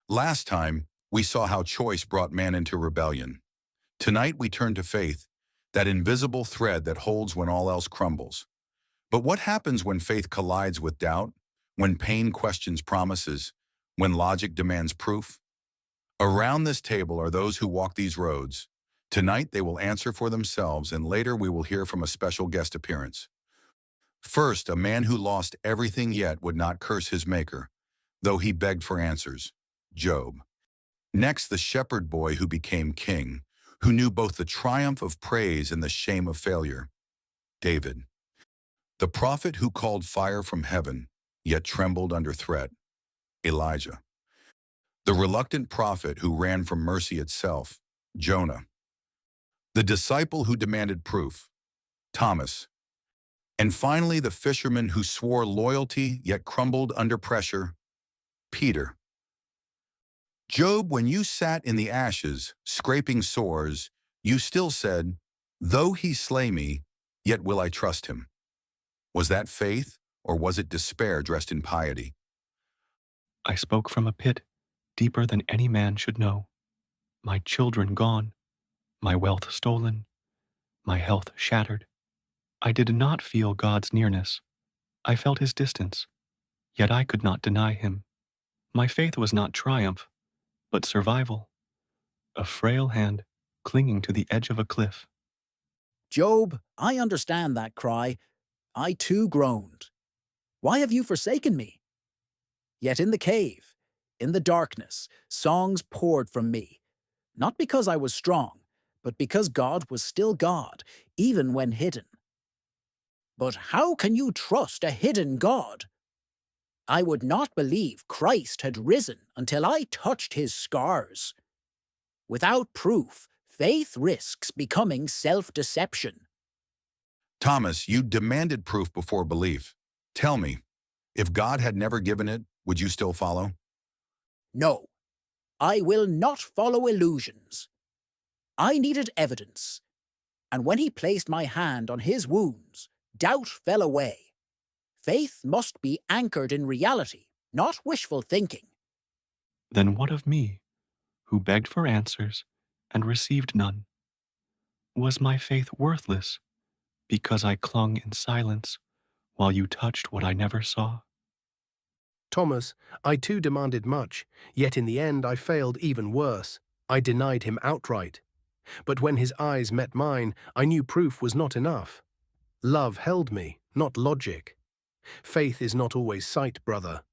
Last time, we saw how choice brought man into rebellion. Tonight we turn to faith, that invisible thread that holds when all else crumbles. But what happens when faith collides with doubt, when pain questions promises, when logic demands proof? Around this table are those who walk these roads. Tonight they will answer for themselves, and later we will hear from a special guest appearance. First, a man who lost everything yet would not curse his maker, though he begged for answers. Job. Next, the shepherd boy who became king, who knew both the triumph of praise and the shame of failure. David. The prophet who called fire from heaven, yet trembled under threat. Elijah. The reluctant prophet who ran from mercy itself. Jonah. The disciple who demanded proof. Thomas. And finally, the fisherman who swore loyalty yet crumbled under pressure. Peter. Job, when you sat in the ashes, scraping sores, you still said, "Though he slay me, yet will I trust him." Was that faith, or was it despair dressed in piety? I spoke from a pit deeper than any man should know. My children gone, my wealth stolen, my health shattered. I did not feel God's nearness. I felt his distance, yet I could not deny him. My faith was not triumph, but survival. A frail hand clinging to the edge of a cliff. Job, I understand that cry. I too groaned. Why have you forsaken me? Yet in the cave, in the darkness, songs poured from me, not because I was strong, but because God was still God, even when hidden. But how can you trust a hidden God? I would not believe Christ had risen until I touched his scars. Without proof, faith risks becoming self-deception. Thomas, you demanded proof before belief. Tell me, if God had never given it, would you still follow? No, I will not follow illusions. I needed evidence, and when he placed my hand on his wounds, doubt fell away. Faith must be anchored in reality, not wishful thinking. Then what of me, who begged for answers and received none? Was my faith worthless because I clung in silence while you touched what I never saw? Thomas, I too demanded much, yet in the end I failed even worse. I denied him outright. But when his eyes met mine, I knew proof was not enough. Love held me, not logic. Faith is not always sight, brother.